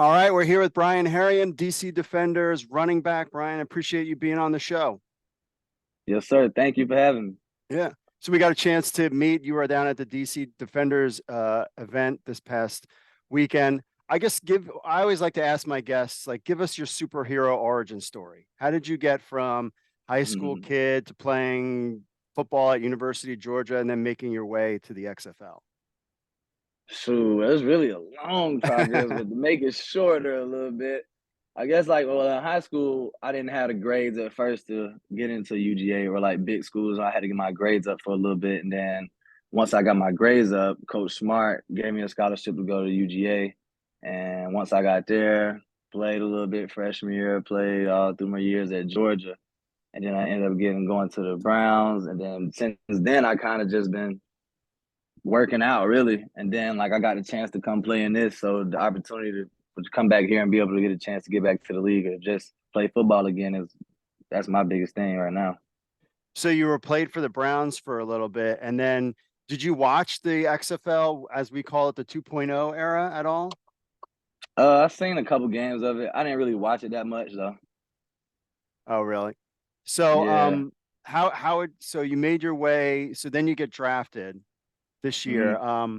All right, we're here with Brian Herrien, DC Defenders running back. Brian, I appreciate you being on the show. Yes, sir. Thank you for having me. Yeah. So we got a chance to meet. You were down at the DC Defenders event this past weekend. I always like to ask my guests, like, give us your superhero origin story. How did you get from high school Mhm. kid to playing football at University of Georgia and then making your way to the XFL? Shoot, it was really a long progress, but to make it shorter a little bit, I guess in high school, I didn't have the grades at first to get into UGA or like big schools. I had to get my grades up for a little bit, and then once I got my grades up, Coach Smart gave me a scholarship to go to UGA. And once I got there, played a little bit freshman year, played all through my years at Georgia, and then I ended up getting going to the Browns, and then since then I kind of just been working out really. And then like I got a chance to come play in this. So the opportunity to come back here and be able to get a chance to get back to the league or just play football again is that's my biggest thing right now. So you were played for the Browns for a little bit, and then did you watch the XFL, as we call it, the 2.0 era at all? I've seen a couple games of it. I didn't really watch it that much though. Oh, really? So, Yeah. so you made your way, so then you get drafted this year. Hmm.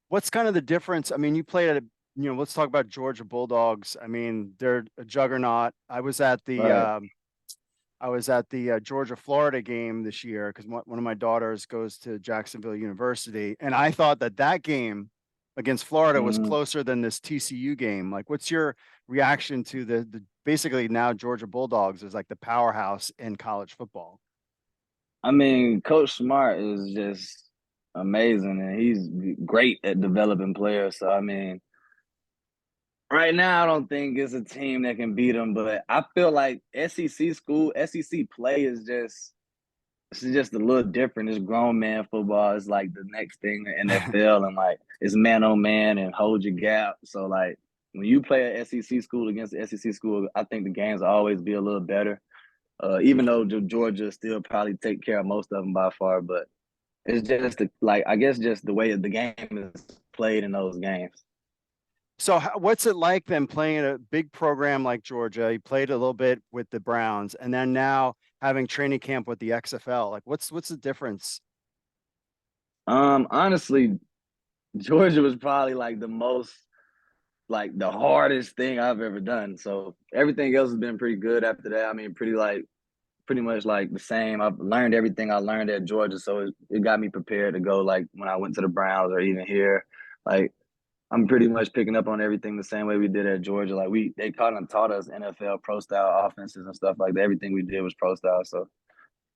What's kind of the difference? I mean, you played at let's talk about Georgia Bulldogs. I mean, they're a juggernaut. Right. I was at the Georgia Florida game this year because one of my daughters goes to Jacksonville University, and I thought that game against Florida was Hmm. closer than this TCU game. Like, what's your reaction to the basically now Georgia Bulldogs is like the powerhouse in college football? I mean, Coach Smart is just amazing and he's great at developing players. So I mean, right now, I don't think it's a team that can beat them, but I feel like SEC play is just it's just a little different. It's grown man football. It's like the next thing in NFL, and like it's man on man and hold your gap. So like when you play an SEC school against the SEC school, I think the games will always be a little better. Even though Georgia still probably take care of most of them by far, but it's just like I guess just the way the game is played in those games. So what's it like then playing in a big program like Georgia? You played a little bit with the Browns, and then now having training camp with the XFL. Like, what's the difference? Honestly, Georgia was probably like the most like the hardest thing I've ever done. So everything else has been pretty good after that. I mean, pretty much like the same. I've learned everything I learned at Georgia, so it got me prepared to go like when I went to the Browns or even here. Like I'm pretty much picking up on everything the same way we did at Georgia. Like they kind of taught us NFL pro style offenses and stuff like that. Everything we did was pro style, so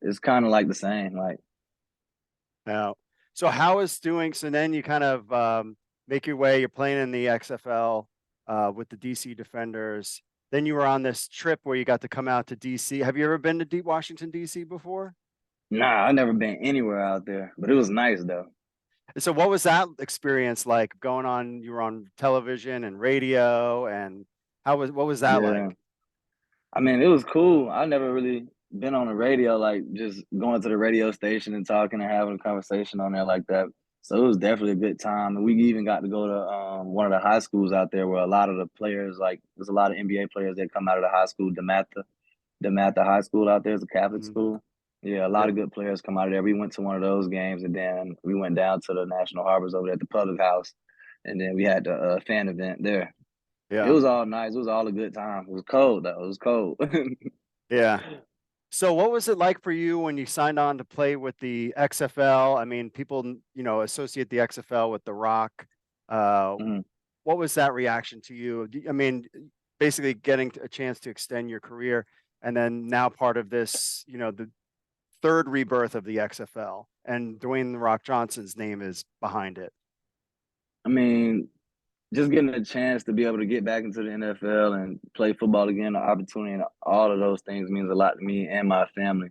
it's kind of like the same. Like Now, so how is doing? So then you kind of make your way. You're playing in the XFL with the DC Defenders. Then you were on this trip where you got to come out to DC. Have you ever been to Washington DC before? nah, I never been anywhere out there, but it was nice though. So what was that experience like going on? You were on television and radio, and what was that Yeah. like? I mean, it was cool. I never really been on the radio, like just going to the radio station and talking and having a conversation on there like that. So it was definitely a good time. And we even got to go to one of the high schools out there where a lot of the players, like there's a lot of NBA players that come out of the high school, DeMatha High School out there is a Catholic Mhm. school. Yeah, a lot Yep. of good players come out of there. We went to one of those games and then we went down to the National Harbors over there at the public house. And then we had the fan event there. It Yeah. was all nice. It was all a good time. It was cold though. It was cold. Yeah. So what was it like for you when you signed on to play with the XFL? I mean, people, associate the XFL with The Rock. Uh, Mhm. what was that reaction to you? I mean, basically getting a chance to extend your career and then now part of this, the third rebirth of the XFL and Dwayne The Rock Johnson's name is behind it. I mean, just getting a chance to be able to get back into the NFL and play football again, the opportunity, and all of those things means a lot to me and my family.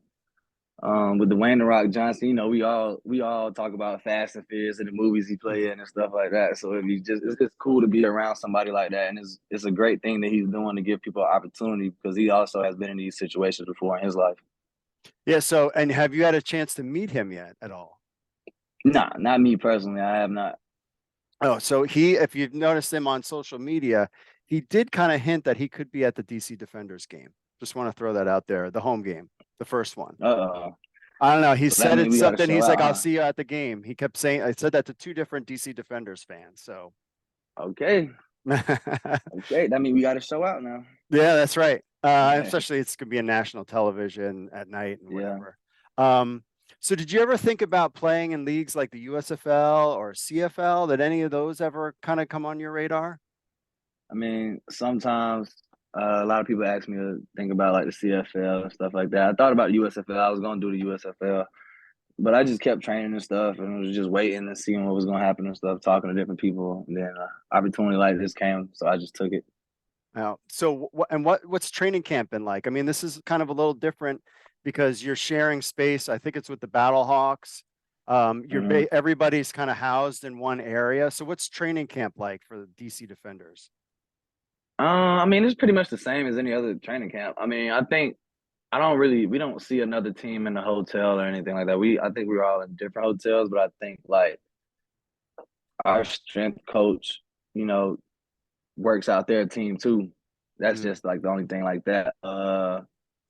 With Dwayne the Rock Johnson, we all talk about Fast and Furious and the movies he played in and stuff like that. So it's just cool to be around somebody like that, and it's a great thing that he's doing to give people an opportunity because he also has been in these situations before in his life. Yeah. So, and have you had a chance to meet him yet at all? Nah, not me personally. I have not. Oh, so if you've noticed him on social media, he did kind of hint that he could be at the DC Defenders game. Just want to throw that out there. The home game, the first one. Uh-oh. I don't know. He So that said means it's we got to something. show He's like, I'll out, see you at the game. He kept saying, I said that to two different DC Defenders fans. So, huh? Okay. yeah, Okay. That means we got to show out now. that's right. Especially it's going to be a national television at night and Yeah. whatever. So did you ever think about playing in leagues like the USFL or CFL? Did any of those ever kind of come on your radar? I mean, sometimes a lot of people ask me to think about like the CFL and stuff like that. I thought about USFL. I was going to do the USFL, but I just kept training and stuff and was just waiting and seeing what was going to happen and stuff, talking to different people. And then opportunity like this came, so I just took it. Now, so what's training camp been like? I mean, this is kind of a little different because you're sharing space. I think it's with the Battlehawks. Mhm. Everybody's kind of housed in one area. So what's training camp like for the DC Defenders? I mean, it's pretty much the same as any other training camp. I mean, I think we don't see another team in the hotel or anything like that. I think we're all in different hotels, but I think like our strength coach, you know, works out their team too. That's Mm. just like the only thing like that.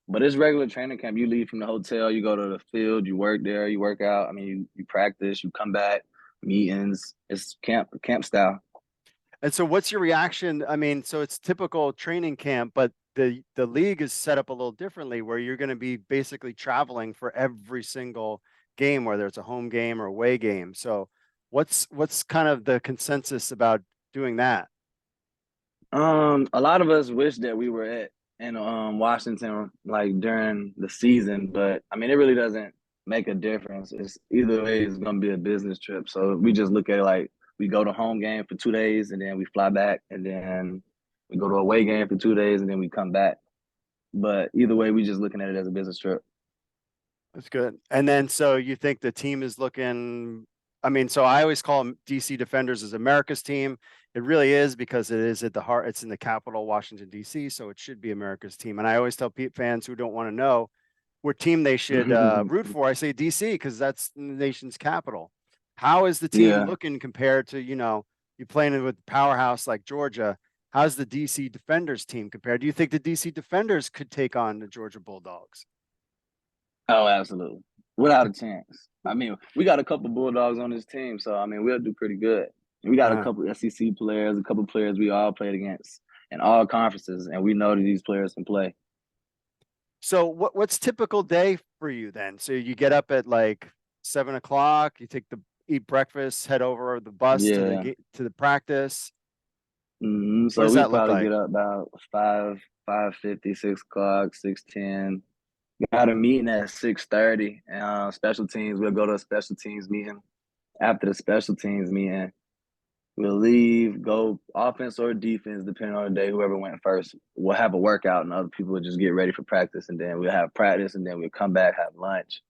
But it's regular training camp. You leave from the hotel, you go to the field, you work there, you work out. I mean, you practice, you come back, meetings. It's camp style. And so what's your reaction? I mean, so it's typical training camp, but the league is set up a little differently where you're going to be basically traveling for every single game, whether it's a home game or away game. So what's kind of the consensus about doing that? A lot of us wish that we were at in Washington like during the season, but I mean it really doesn't make a difference. It's either way it's gonna be a business trip. So we just look at it like we go to home game for 2 days and then we fly back and then we go to away game for 2 days and then we come back. But either way, we just looking at it as a business trip. That's good. And then so you think the team is looking, I mean, so I always call them DC Defenders as America's team. It really is because it is at the heart, it's in the capital, Washington, DC. So it should be America's team. And I always tell fans who don't want to know what team they should root for. I say DC because that's the nation's capital. How is the team Yeah. looking compared to, you playing with powerhouse like Georgia? How's the DC Defenders team compared? Do you think the DC Defenders could take on the Georgia Bulldogs? Oh, absolutely. Without a chance. I mean, we got a couple bulldogs on this team, so I mean we'll do pretty good. We got a Uh, couple SEC players, a couple players we all played against in all conferences, and we know that these players can play. So what's typical day for you then? So you get up at like 7 o'clock, you eat breakfast, head over the bus to Yeah. to the practice. What So does we that look probably like? get up about 5:50, 6 o'clock, 6:10. Got a meeting at 6:30. Special teams, we'll go to a special teams meeting. After the special teams meeting, we'll leave, go offense or defense, depending on the day. Whoever went first, we'll have a workout, and other people will just get ready for practice. And then we'll have practice, and then we'll come back, have lunch,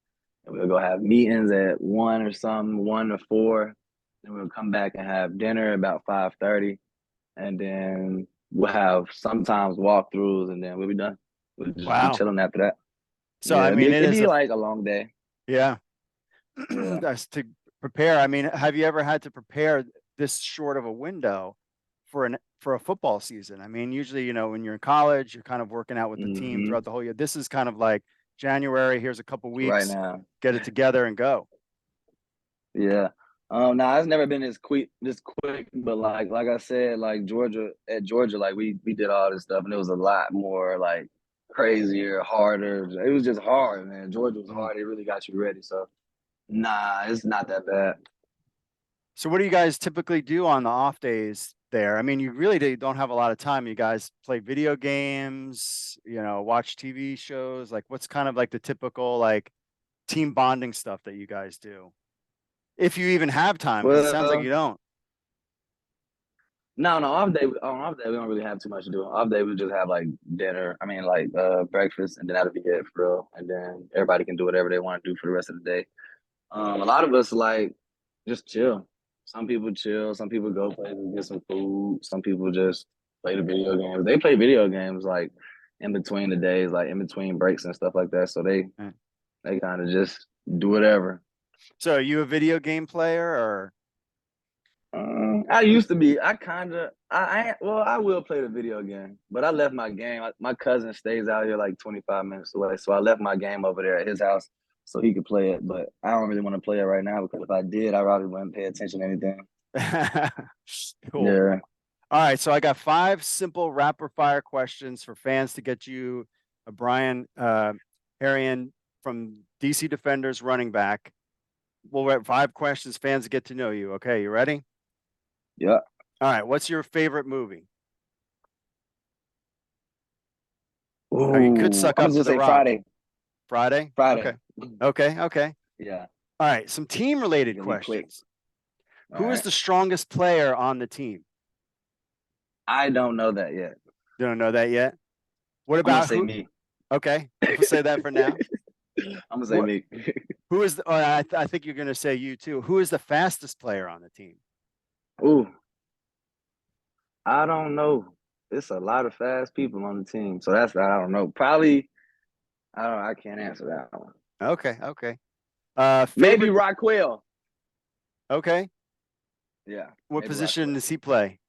and we'll go have meetings at 1 or something, 1 to 4. Then we'll come back and have dinner about 5:30, and then we'll have sometimes walkthroughs, and then we'll be done. We'll just be Wow. chilling after that. So Yeah, I mean, it it'd is be like a long day. yeah. Yeah. That's to prepare. I mean, have you ever had to prepare this short of a window for a football season? I mean, usually, when you're in college, you're kind of working out with the team Hmm. throughout the whole year. This is kind of like January, here's a couple Right weeks, now. get it together and go. Yeah. Nah, it's never been this quick, but like I said, like at Georgia, like we did all this stuff and it was a lot more like crazier, harder. It was just hard, man. Georgia was Mhm. hard. It really got you ready. So nah, it's not that bad. So what do you guys typically do on the off days there? I mean, you really don't have a lot of time. You guys play video games, watch TV shows. Like what's kind of like the typical like team bonding stuff that you guys do? If you even have time, because it sounds like Well, you don't. no, no, off day we don't really have too much to do. Off day we just have like dinner. I mean like breakfast and then that'll be it for real. And then everybody can do whatever they want to do for the rest of the day. A lot of us like just chill. Some people chill. Some people go play and get some food. Some people just play the video games. They play video games like in between the days, like in between breaks and stuff like that. So Eh. they kind of just do whatever. So are you a video game player or? I used to be. Well, I will play the video game, but I left my game. My cousin stays out here like 25 minutes away, so I left my game over there at his house so he could play it. But I don't really want to play it right now because if I did, I probably wouldn't pay attention to anything. Cool. Yeah. All right, so I got 5 simple rapid fire questions for fans to get you, Brian Herrien from DC Defenders running back. We'll have 5 questions, fans to get to know you. Okay, you ready? Yeah. All right, what's your favorite movie? Oh, you could Ooh, suck I'm up just to gonna The say Rock. Friday. Friday? Friday. Okay. Yeah. All right, some team related Gonna be quick. questions. All Who is right. the strongest player on the team? I don't know that yet. You don't know that yet? What I'm gonna about say who? me. Okay, we'll say that for now. I'm gonna say What? me. Who is the? Oh, I think you're going to say you too. Who is the fastest player on the team? Ooh, I don't know. It's a lot of fast people on the team, so that's I don't know. Probably I can't answer that one. Okay. Maybe Favorite? Rockwell. Okay. Yeah, What maybe position Rockwell. does he play?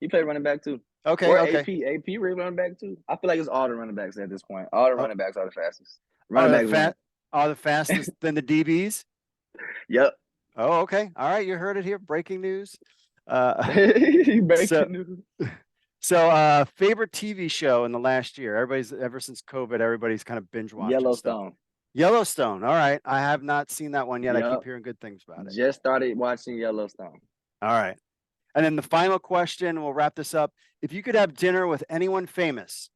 He played running back too. Okay. Or Okay. AP really running back too. I feel like it's all the running backs at this point. All the Oh, running backs are the fastest. oh, Running backs win. the fastest than the DBs? Yep. Oh, okay. All right. You heard it here. Breaking news. So, Breaking news. favorite TV show in the last year? Ever since COVID, everybody's kind of binge watching stuff. Yellowstone. Yellowstone. All right. I have not seen that one yet. I keep Yep. hearing good things about it. Just started watching Yellowstone. All right. And then the final question, we'll wrap this up. If you could have dinner with anyone famous,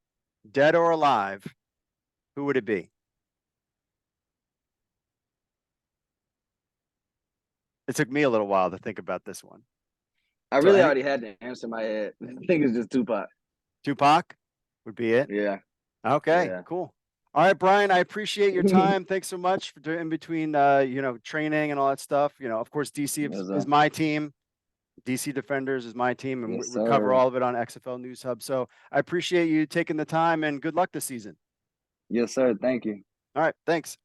dead or alive, who would it be? It took me a little while to think about this one. I So really already had the answer in my head. I think it's just Tupac. Tupac would be it. Yeah. Okay, Yeah. cool. All right, Brian, I appreciate your time. Thanks so much for doing in between, training and all that stuff. Of course, DC is my team. DC Defenders is my team, and Yes, we cover sir. all of it on XFL News Hub. So I appreciate you taking the time, and good luck this season. Yes, sir. Thank you. All right, thanks.